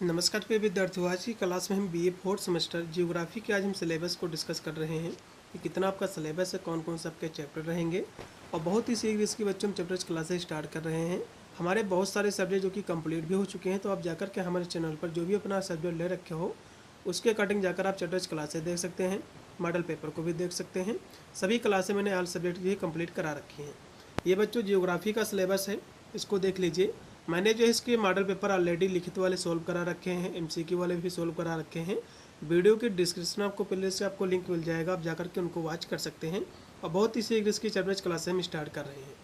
नमस्कार प्रिय विद्यार्थियों, आज की क्लास में हम बीए फोर्थ सेमेस्टर जियोग्राफी के आज हम सिलेबस को डिस्कस कर रहे हैं कि कितना आपका सिलेबस है, कौन कौन से आपके चैप्टर रहेंगे। और बहुत ही सीरियस की बच्चों हम चैप्टर्स क्लासेस स्टार्ट कर रहे हैं। हमारे बहुत सारे सब्जेक्ट जो कि कंप्लीट भी हो चुके हैं, तो आप जाकर के हमारे चैनल पर जो भी अपना सब्जेक्ट ले रखे हो उसके अकॉर्डिंग जाकर आप चैप्टर्स क्लासेस देख सकते हैं, मॉडल पेपर को भी देख सकते हैं। सभी क्लासें मैंने ऑल सब्जेक्ट भी कंप्लीट करा रखी हैं। ये बच्चों जियोग्राफी का सिलेबस है, इसको देख लीजिए। मैंने जो है इसके मॉडल पेपर ऑलरेडी लिखित वाले सोल्व करा रखे हैं, एमसीक्यू वाले भी सोल्व करा रखे हैं। वीडियो के डिस्क्रिप्शन में आपको पहले से आपको लिंक मिल जाएगा, आप जाकर के उनको वॉच कर सकते हैं। और बहुत ही सीरीज की चैप्टर्स क्लासें हम स्टार्ट कर रहे हैं।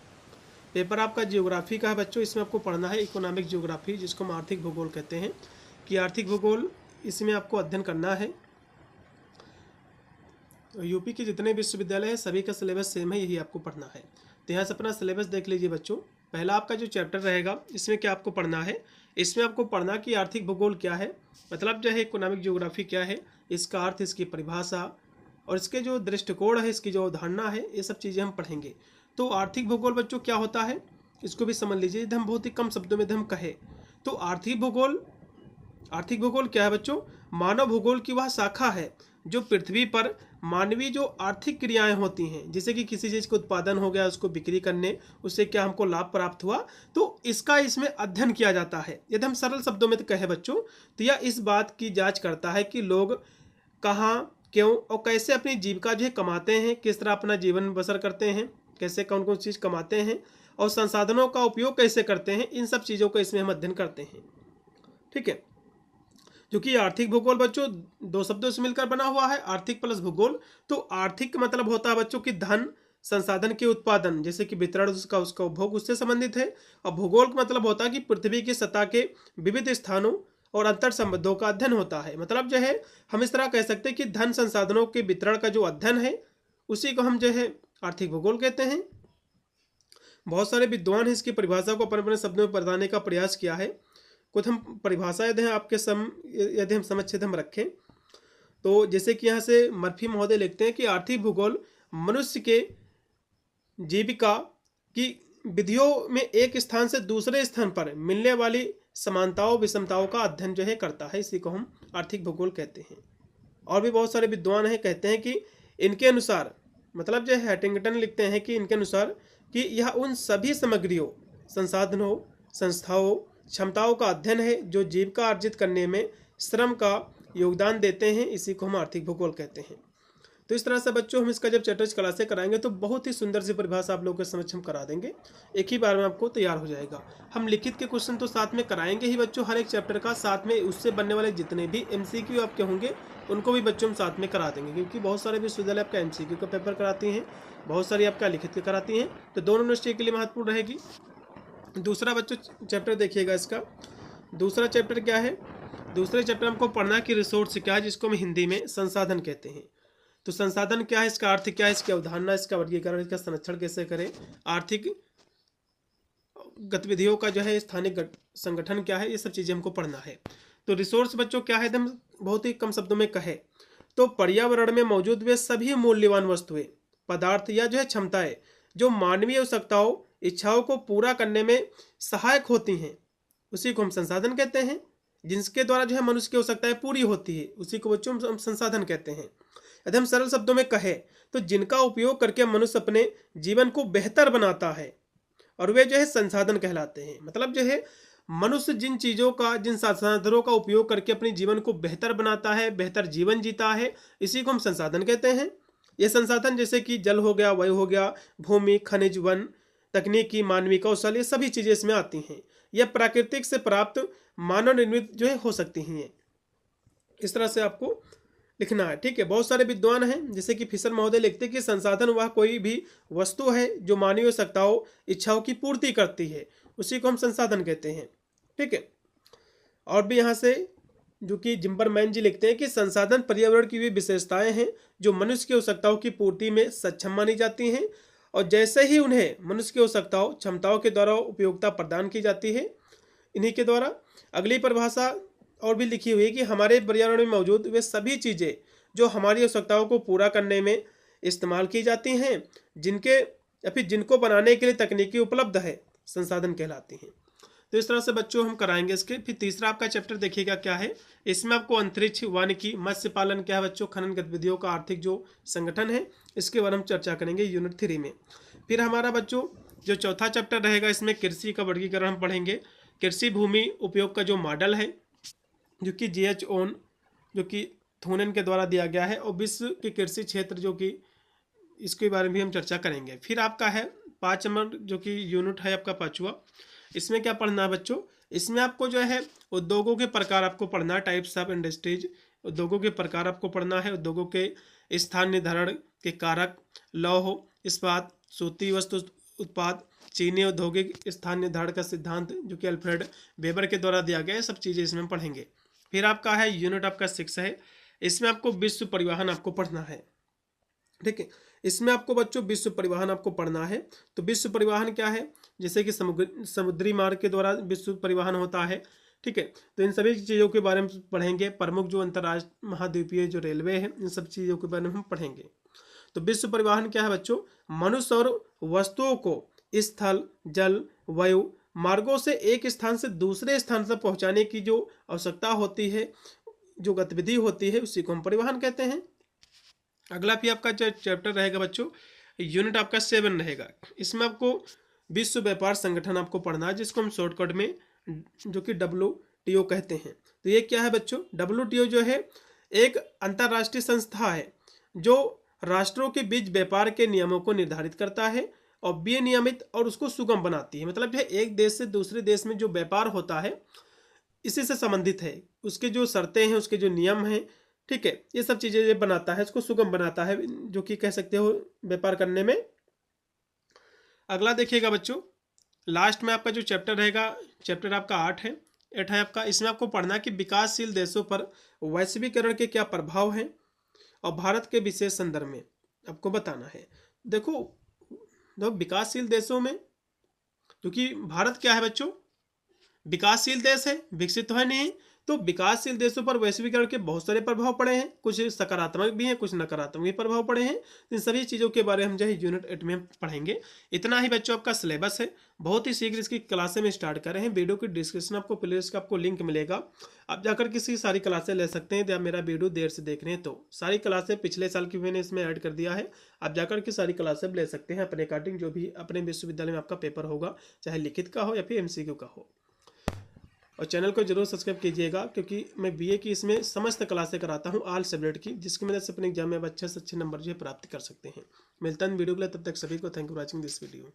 पेपर आपका जियोग्राफी का है बच्चों, इसमें आपको पढ़ना है इकोनॉमिक जियोग्राफी, जिसको हम आर्थिक भूगोल कहते हैं। कि आर्थिक भूगोल इसमें आपको अध्ययन करना है। यूपी के जितने विश्वविद्यालय हैं सभी का सिलेबस सेम है, यही आपको पढ़ना है। तो यहाँ से अपना सिलेबस देख लीजिए बच्चों। पहला आपका जो चैप्टर रहेगा इसमें क्या आपको पढ़ना है, इसमें आपको पढ़ना कि आर्थिक भूगोल क्या है, मतलब जो है इकोनॉमिक ज्योग्राफी क्या है, इसका अर्थ, इसकी परिभाषा और इसके जो दृष्टिकोण है, इसकी जो अवधारणा है, ये सब चीज़ें हम पढ़ेंगे। तो आर्थिक भूगोल बच्चों क्या होता है इसको भी समझ लीजिए। यदि हम बहुत ही कम शब्दों में यदि हम कहें तो आर्थिक भूगोल क्या है बच्चों? मानव भूगोल की वह शाखा है जो पृथ्वी पर मानवीय जो आर्थिक क्रियाएं होती हैं, जैसे कि किसी चीज़ का उत्पादन हो गया, उसको बिक्री करने, उससे क्या हमको लाभ प्राप्त हुआ, तो इसका इसमें अध्ययन किया जाता है। यदि हम सरल शब्दों में तो कहें बच्चों, तो यह इस बात की जांच करता है कि लोग कहाँ, क्यों और कैसे अपनी जीविका जो है कमाते हैं, किस तरह अपना जीवन बसर करते हैं, कैसे कौन कौन चीज़ कमाते हैं और संसाधनों का उपयोग कैसे करते हैं, इन सब चीज़ों का इसमें हम अध्ययन करते हैं। ठीक है, क्योंकि आर्थिक भूगोल बच्चों दो शब्दों से मिलकर बना हुआ है, आर्थिक प्लस भूगोल। तो आर्थिक मतलब होता है बच्चों कि धन, संसाधन के उत्पादन, जैसे कि वितरण, उसका उपभोग, उससे संबंधित है। और भूगोल का मतलब होता है कि पृथ्वी की सतह के विविध स्थानों और अंतर संबंधों का अध्ययन होता है। मतलब जो है हम इस तरह कह सकते हैं कि धन संसाधनों के वितरण का जो अध्ययन है उसी को हम जो है आर्थिक भूगोल कहते हैं। बहुत सारे विद्वान हैं इसकी परिभाषा को अपने अपने शब्दों में बताने का प्रयास किया है। कुछ हम परिभाषा यदि हम समझ हम रखें तो जैसे कि यहाँ से मर्फी महोदय लिखते हैं कि आर्थिक भूगोल मनुष्य के जीविका की विधियों में एक स्थान से दूसरे स्थान पर मिलने वाली समानताओं विषमताओं का अध्ययन जो है करता है, इसी को हम आर्थिक भूगोल कहते हैं। और भी बहुत सारे विद्वान हैं कहते हैं कि इनके अनुसार, मतलब जो हैटिंगटन लिखते हैं कि इनके अनुसार कि यह उन सभी सामग्रियों, संसाधनों, संस्थाओं, क्षमताओं का अध्ययन है जो जीविका अर्जित करने में श्रम का योगदान देते हैं, इसी को हम आर्थिक भूगोल कहते हैं। तो इस तरह से बच्चों हम इसका जब चैप्टर्स क्लासें कराएंगे तो बहुत ही सुंदर सी परिभाषा आप लोगों के समक्ष हम करा देंगे, एक ही बार में आपको तैयार हो जाएगा। हम लिखित के क्वेश्चन तो साथ में कराएंगे ही बच्चों हर एक चैप्टर का, साथ में उससे बनने वाले जितने भी एमसीक्यू आपके होंगे उनको भी बच्चों हम साथ में करा देंगे, क्योंकि बहुत सारे विश्वविद्यालय आपका एमसीक्यू का पेपर कराती हैं, बहुत सारी आपका लिखित के कराती हैं, तो दोनों यूनिवर्सिटी के लिए महत्वपूर्ण रहेगी। दूसरा बच्चों चैप्टर देखिएगा, इसका दूसरा चैप्टर क्या है? दूसरे चैप्टर हमको पढ़ना कि रिसोर्स क्या है, जिसको हम हिंदी में संसाधन कहते हैं। तो संसाधन क्या है, इसका अर्थ क्या है, इसकी अवधारणा, इसका वर्गीकरण, इसका संरक्षण कैसे करें, आर्थिक गतिविधियों का जो है स्थानिक संगठन क्या है, ये सब चीज़ें हमको पढ़ना है। तो रिसोर्स बच्चों क्या है, एकदम बहुत ही कम शब्दों में कहे तो पर्यावरण में मौजूद वे सभी मूल्यवान वस्तुएं, पदार्थ या जो है क्षमताएं जो मानवीय आवश्यकताओं, इच्छाओं को पूरा करने में सहायक होती हैं, उसी को हम संसाधन कहते हैं। जिनके द्वारा जो है मनुष्य की आवश्यकताएं पूरी होती है, उसी को बच्चों हम संसाधन कहते हैं। यदि हम सरल शब्दों में कहें तो जिनका उपयोग करके मनुष्य अपने जीवन को बेहतर बनाता है, और वे जो है संसाधन कहलाते हैं। मतलब जो है मनुष्य जिन चीज़ों का, जिन संसाधनों का उपयोग करके अपने जीवन को बेहतर बनाता है, बेहतर जीवन जीता है, इसी को हम संसाधन कहते हैं। ये संसाधन जैसे कि जल हो गया, वायु हो गया, भूमि, खनिज, वन, तकनीकी, मानवीय कौशल, ये सभी चीज़ें इसमें आती हैं। यह प्राकृतिक से प्राप्त, मानव निर्मित जो है हो सकती हैं। इस तरह से आपको लिखना है। ठीक है, बहुत सारे विद्वान हैं जैसे कि फिशर महोदय लिखते हैं कि संसाधन वह कोई भी वस्तु है जो मानवीय आवश्यकताओं, इच्छाओं की पूर्ति करती है, उसी को हम संसाधन कहते हैं। ठीक है, और भी यहाँ से जो कि जिम्बरमैन जी लिखते हैं कि संसाधन पर्यावरण की भी विशेषताएं हैं जो मनुष्य की आवश्यकताओं की पूर्ति में सक्षम मानी जाती हैं, और जैसे ही उन्हें मनुष्य की आवश्यकताओं, क्षमताओं के द्वारा उपयोगिता प्रदान की जाती है, इन्हीं के द्वारा। अगली परिभाषा और भी लिखी हुई है कि हमारे पर्यावरण में मौजूद वे सभी चीज़ें जो हमारी आवश्यकताओं को पूरा करने में इस्तेमाल की जाती हैं, जिनके या फिर जिनको बनाने के लिए तकनीकी उपलब्ध है, संसाधन कहलाती हैं। तो इस तरह से बच्चों हम कराएंगे इसके। फिर तीसरा आपका चैप्टर देखिएगा क्या है, इसमें आपको अंतरिक्ष, वानिकी, मत्स्य पालन क्या है बच्चों, खनन गतिविधियों का आर्थिक जो संगठन है, इसके बारे में चर्चा करेंगे यूनिट 3 में। फिर हमारा बच्चों जो चौथा चैप्टर रहेगा, इसमें कृषि का वर्गीकरण हम पढ़ेंगे। कृषि भूमि उपयोग का जो मॉडल है, जो कि GH ओन, जो कि थोनेन के द्वारा दिया गया है, और विश्व के कृषि क्षेत्र जो कि इसके बारे में भी हम चर्चा करेंगे। फिर आपका है 5 नंबर जो कि यूनिट है आपका 5वां, इसमें क्या पढ़ना है बच्चों, इसमें आपको जो है उद्योगों के प्रकार आपको पढ़ना है, टाइप्स ऑफ इंडस्ट्रीज, उद्योगों के प्रकार आपको पढ़ना है। उद्योगों के स्थान निर्धारण के कारक, लौह इस्पात, सूती वस्तु उत्पाद, चीनी औद्योगिक स्थान निर्धारण का सिद्धांत जो कि अल्फ्रेड वेबर के द्वारा दिया गया है, सब चीज़ें इसमें पढ़ेंगे। फिर आपका है यूनिट आपका 6 है, इसमें आपको विश्व परिवहन आपको पढ़ना है। ठीक है, इसमें आपको बच्चों विश्व परिवहन आपको पढ़ना है। तो विश्व परिवहन क्या है, जैसे कि समुद्री मार्ग के द्वारा विश्व परिवहन होता है। ठीक है, तो इन सभी चीज़ों के बारे में पढ़ेंगे। प्रमुख जो अंतर्राष्ट्रीय महाद्वीपीय जो रेलवे है, इन सब चीज़ों के बारे में हम पढ़ेंगे। तो विश्व परिवहन क्या है बच्चों, मनुष्य और वस्तुओं को स्थल, जल, वायु मार्गों से एक स्थान से दूसरे स्थान तक पहुंचाने की जो आवश्यकता होती है, जो गतिविधि होती है, उसी को हम परिवहन कहते हैं। अगला भी आपका चैप्टर रहेगा बच्चों, यूनिट आपका 7 रहेगा। इसमें आपको विश्व व्यापार संगठन आपको पढ़ना है, जिसको हम शॉर्टकट में जो कि WTO कहते हैं। तो ये क्या है बच्चों, WTO जो है एक अंतर्राष्ट्रीय संस्था है जो राष्ट्रों के बीच व्यापार के नियमों को निर्धारित करता है और विनियमित और उसको सुगम बनाती है। मतलब यह एक देश से दूसरे देश में जो व्यापार होता है, इसी से संबंधित है, उसके जो शर्तें हैं, उसके जो नियम हैं, ठीक है, ये सब चीज़ें ये बनाता है, इसको सुगम बनाता है, जो कि कह सकते हो व्यापार करने में। अगला देखिएगा बच्चों, लास्ट में आपका जो चैप्टर रहेगा, चैप्टर आपका 8 है आपका। इसमें आपको पढ़ना कि विकासशील देशों पर वैश्वीकरण के क्या प्रभाव हैं और भारत के विशेष संदर्भ में आपको बताना है। देखो विकासशील देशों में, क्योंकि भारत क्या है बच्चों, विकासशील देश है, विकसित तो है नहीं, तो विकासशील देशों पर वैश्वीकरण के बहुत सारे प्रभाव पड़े हैं, कुछ सकारात्मक भी हैं, कुछ नकारात्मक भी प्रभाव पड़े हैं। इन सभी चीज़ों के बारे में हम जो है यूनिट 8 में पढ़ेंगे। इतना ही बच्चों आपका सिलेबस है, बहुत ही शीघ्र इसकी क्लासें में स्टार्ट कर रहे हैं। वीडियो की डिस्क्रिप्शन आपको प्लेलिस्ट का आपको लिंक मिलेगा, आप जाकर किसी सारी क्लासें ले सकते हैं। या मेरा वीडियो देर से देख रहे हैं तो सारी क्लासें पिछले साल की मैंने इसमें ऐड कर दिया है, आप जाकर के सारी क्लासें ले सकते हैं अपने अकॉर्डिंग, जो भी अपने विश्वविद्यालय में आपका पेपर होगा, चाहे लिखित का हो या फिर MCQ का हो। और चैनल को जरूर सब्सक्राइब कीजिएगा, क्योंकि मैं BA की इसमें समस्त क्लासें कराता हूँ, ऑल सब्जेक्ट की, जिसकी मदद से अपने एग्जाम में अच्छे से अच्छे नंबर जो है प्राप्त कर सकते हैं। मिलता है वीडियो के लिए, तब तक सभी को thank you for watching this video.